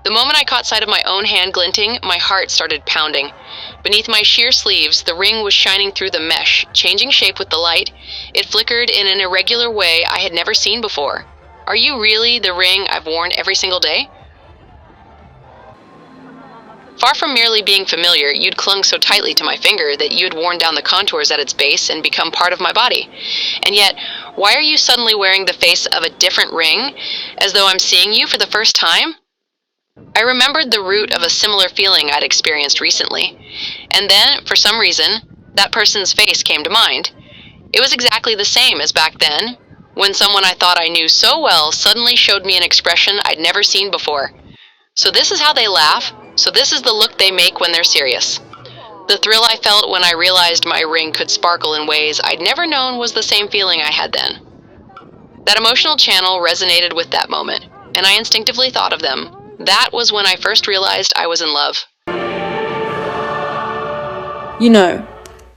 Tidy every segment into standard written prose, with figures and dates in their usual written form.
The moment I caught sight of my own hand glinting, my heart started pounding. Beneath my sheer sleeves, the ring was shining through the mesh, changing shape with the light. It flickered in an irregular way I had never seen before. Are you really the ring I've worn every single day? Far from merely being familiar, you'd clung so tightly to my finger that you had worn down the contours at its base and become part of my body. And yet, why are you suddenly wearing the face of a different ring, as though I'm seeing you for the first time? I remembered the root of a similar feeling I'd experienced recently. And then, for some reason, that person's face came to mind. It was exactly the same as back then, when someone I thought I knew so well suddenly showed me an expression I'd never seen before. So this is how they laugh. So this is the look they make when they're serious. The thrill I felt when I realized my ring could sparkle in ways I'd never known was the same feeling I had then. That emotional channel resonated with that moment, and I instinctively thought of them. That was when I first realized I was in love. You know,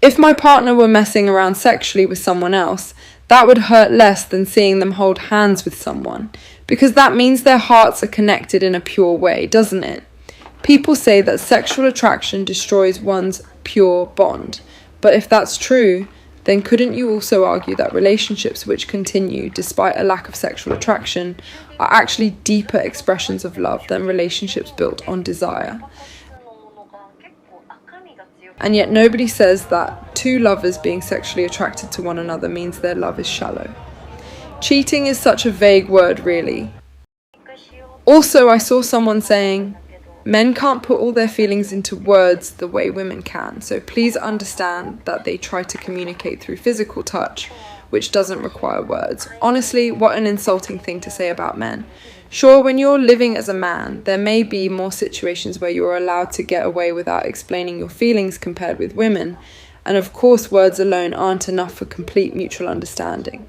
if my partner were messing around sexually with someone else, that would hurt less than seeing them hold hands with someone, because that means their hearts are connected in a pure way, doesn't it? People say that sexual attraction destroys one's pure bond, but if that's true, then couldn't you also argue that relationships which continue despite a lack of sexual attraction are actually deeper expressions of love than relationships built on desire? And yet nobody says that two lovers being sexually attracted to one another means their love is shallow. Cheating is such a vague word, really. Also, I saw someone saying, men can't put all their feelings into words the way women can, so please understand that they try to communicate through physical touch, which doesn't require words. Honestly, what an insulting thing to say about men. Sure, when you're living as a man, there may be more situations where you're allowed to get away without explaining your feelings compared with women, and of course words alone aren't enough for complete mutual understanding.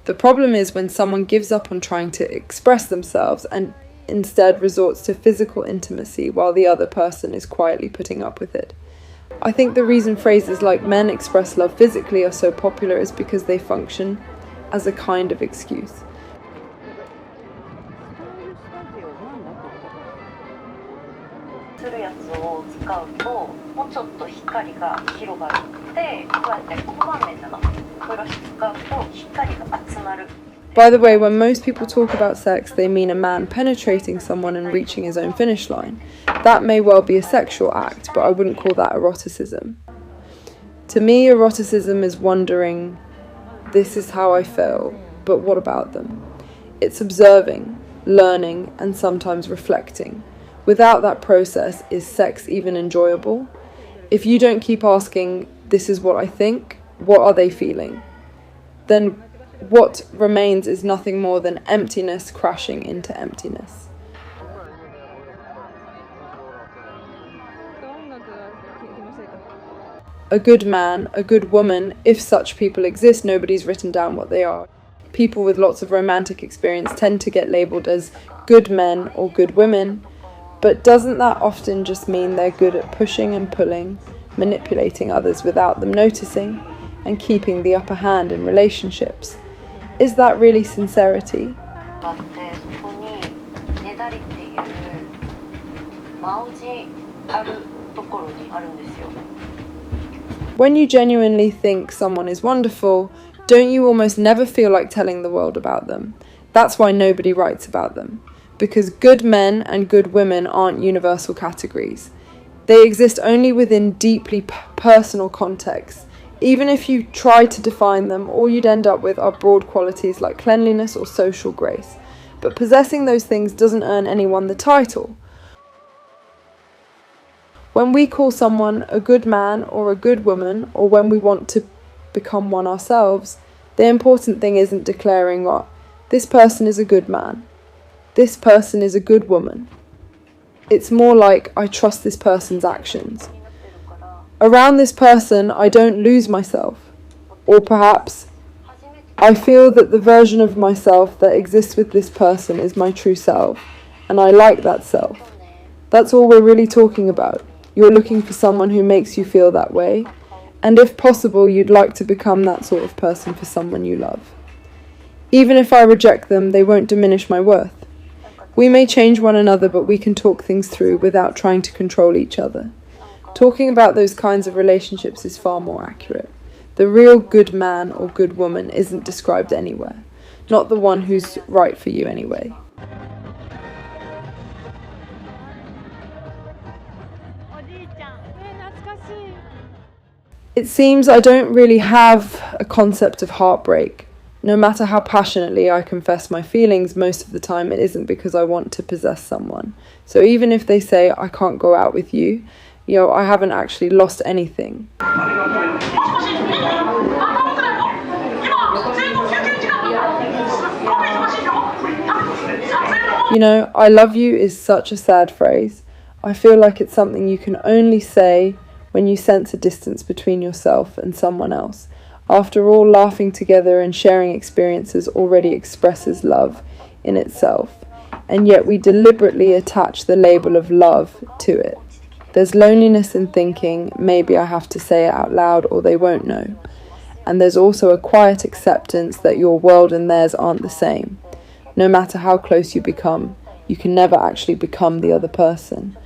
The problem is when someone gives up on trying to express themselves and instead resorts to physical intimacy while the other person is quietly putting up with it. I think the reason phrases like men express love physically are so popular is because they function as a kind of excuse. By the way, when most people talk about sex, they mean a man penetrating someone and reaching his own finish line. That may well be a sexual act, but I wouldn't call that eroticism. To me, eroticism is wondering, this is how I feel, but what about them? It's observing, learning, and sometimes reflecting. Without that process, is sex even enjoyable? If you don't keep asking, this is what I think, what are they feeling? Then what remains is nothing more than emptiness crashing into emptiness. A good man, a good woman, if such people exist, nobody's written down what they are. People with lots of romantic experience tend to get labelled as good men or good women, but doesn't that often just mean they're good at pushing and pulling, manipulating others without them noticing, and keeping the upper hand in relationships? Is that really sincerity? When you genuinely think someone is wonderful, don't you almost never feel like telling the world about them? That's why nobody writes about them. Because good men and good women aren't universal categories. They exist only within deeply personal contexts. Even if you try to define them, all you'd end up with are broad qualities like cleanliness or social grace. But possessing those things doesn't earn anyone the title. When we call someone a good man or a good woman, or when we want to become one ourselves, the important thing isn't declaring what, this person is a good man, this person is a good woman. It's more like, I trust this person's actions. Around this person, I don't lose myself. Or perhaps, I feel that the version of myself that exists with this person is my true self, and I like that self. That's all we're really talking about. You're looking for someone who makes you feel that way, and if possible, you'd like to become that sort of person for someone you love. Even if I reject them, they won't diminish my worth. We may change one another, but we can talk things through without trying to control each other. Talking about those kinds of relationships is far more accurate. The real good man or good woman isn't described anywhere. Not the one who's right for you anyway. It seems I don't really have a concept of heartbreak. No matter how passionately I confess my feelings, most of the time it isn't because I want to possess someone. So even if they say, I can't go out with you, I haven't actually lost anything. I love you is such a sad phrase. I feel like it's something you can only say when you sense a distance between yourself and someone else. After all, laughing together and sharing experiences already expresses love in itself, and yet we deliberately attach the label of love to it. There's loneliness in thinking, maybe I have to say it out loud or they won't know. And there's also a quiet acceptance that your world and theirs aren't the same. No matter how close you become, you can never actually become the other person.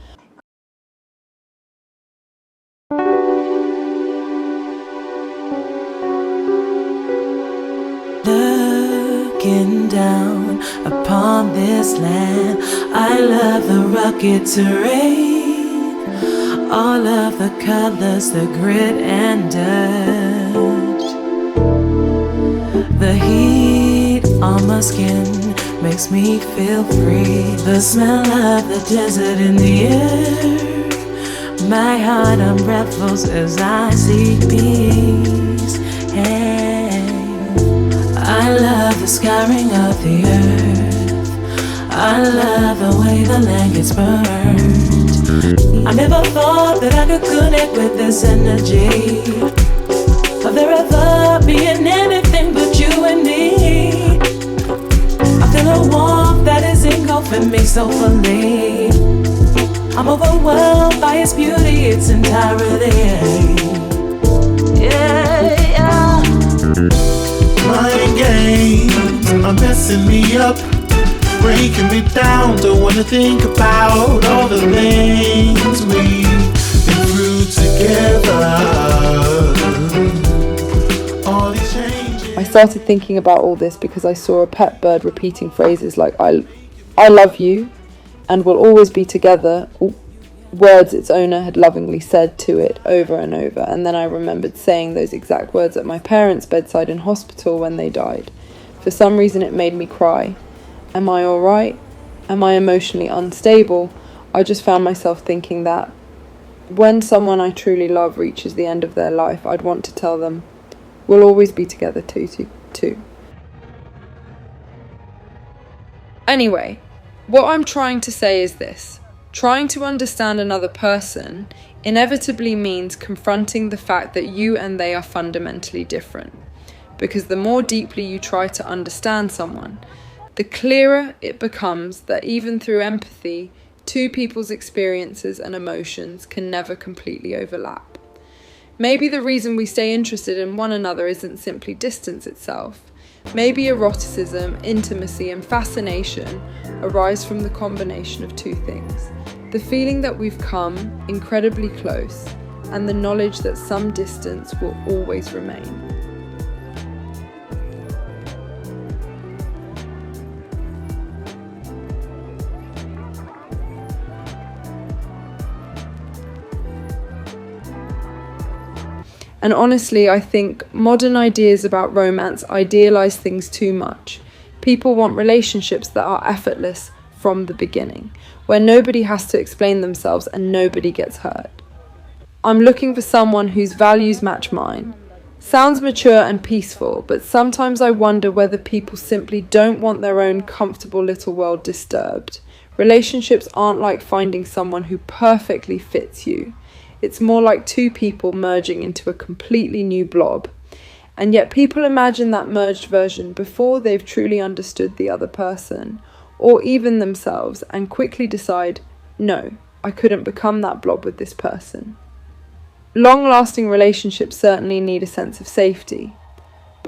Looking down upon this land, I love the rugged terrain, all of the colors, the grit and dirt. The heat on my skin makes me feel free. The smell of the desert in the air, my heart unravels as I seek peace. Hey. I love the scarring of the earth, I love the way the land gets burned. I never thought that I could connect with this energy, of there ever being anything but you and me. I feel a warmth that is engulfing me so fully. I'm overwhelmed by its beauty, its entirety. Yeah. Mind games are messing me up, breaking me down. Don't wanna think about all the things we've been through together. All these changes. I started thinking about all this because I saw a pet bird repeating phrases like I love you and we'll always be together, words its owner had lovingly said to it over and over, and then I remembered saying those exact words at my parents' bedside in hospital when they died. For some reason it made me cry. Am I alright? Am I emotionally unstable? I just found myself thinking that when someone I truly love reaches the end of their life, I'd want to tell them, we'll always be together too. Anyway, what I'm trying to say is this. Trying to understand another person inevitably means confronting the fact that you and they are fundamentally different. Because the more deeply you try to understand someone, the clearer it becomes that even through empathy, two people's experiences and emotions can never completely overlap. Maybe the reason we stay interested in one another isn't simply distance itself. Maybe eroticism, intimacy, and fascination arise from the combination of two things. The feeling that we've come incredibly close, and the knowledge that some distance will always remain. And honestly, I think modern ideas about romance idealize things too much. People want relationships that are effortless from the beginning, where nobody has to explain themselves and nobody gets hurt. I'm looking for someone whose values match mine. Sounds mature and peaceful, but sometimes I wonder whether people simply don't want their own comfortable little world disturbed. Relationships aren't like finding someone who perfectly fits you. It's more like two people merging into a completely new blob. And yet people imagine that merged version before they've truly understood the other person, or even themselves, and quickly decide, no, I couldn't become that blob with this person. Long-lasting relationships certainly need a sense of safety.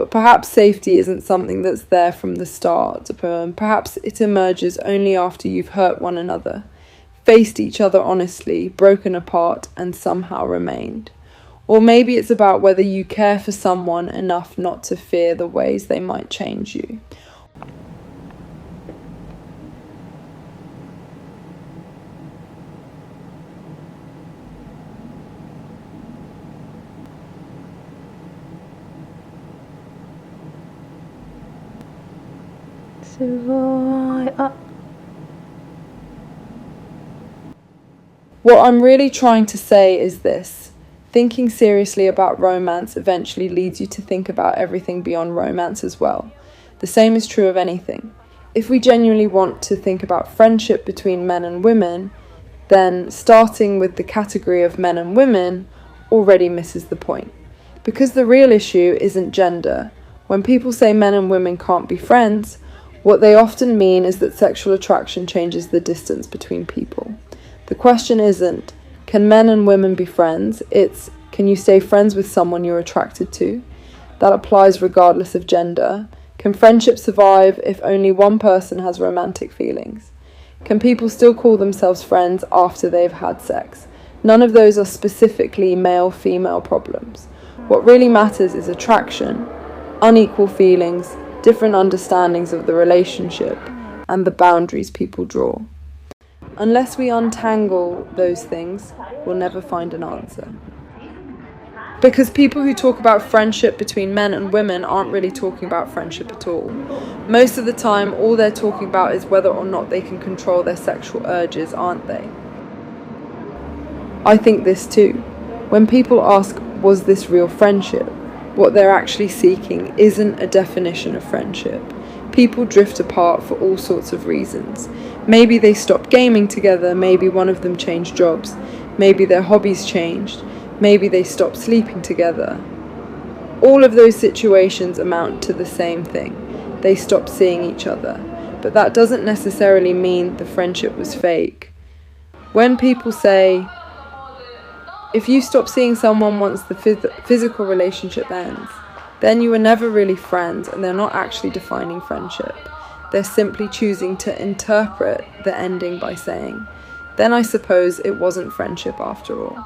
But perhaps safety isn't something that's there from the start. Perhaps it emerges only after you've hurt one another, faced each other honestly, broken apart, and somehow remained. Or maybe it's about whether you care for someone enough not to fear the ways they might change you. What I'm really trying to say is this. Thinking seriously about romance eventually leads you to think about everything beyond romance as well. The same is true of anything. If we genuinely want to think about friendship between men and women, then starting with the category of men and women already misses the point. Because the real issue isn't gender. When people say men and women can't be friends, what they often mean is that sexual attraction changes the distance between people. The question isn't, can men and women be friends? It's, can you stay friends with someone you're attracted to? That applies regardless of gender. Can friendship survive if only one person has romantic feelings? Can people still call themselves friends after they've had sex? None of those are specifically male-female problems. What really matters is attraction, unequal feelings, different understandings of the relationship, and the boundaries people draw. Unless we untangle those things, we'll never find an answer. Because people who talk about friendship between men and women aren't really talking about friendship at all. Most of the time, all they're talking about is whether or not they can control their sexual urges, aren't they? I think this too. When people ask, was this real friendship? What they're actually seeking isn't a definition of friendship. People drift apart for all sorts of reasons. Maybe they stopped gaming together, maybe one of them changed jobs, maybe their hobbies changed, maybe they stopped sleeping together. All of those situations amount to the same thing. They stopped seeing each other. But that doesn't necessarily mean the friendship was fake. When people say, if you stop seeing someone once the physical relationship ends, then you were never really friends and they're not actually defining friendship. They're simply choosing to interpret the ending by saying, then I suppose it wasn't friendship after all.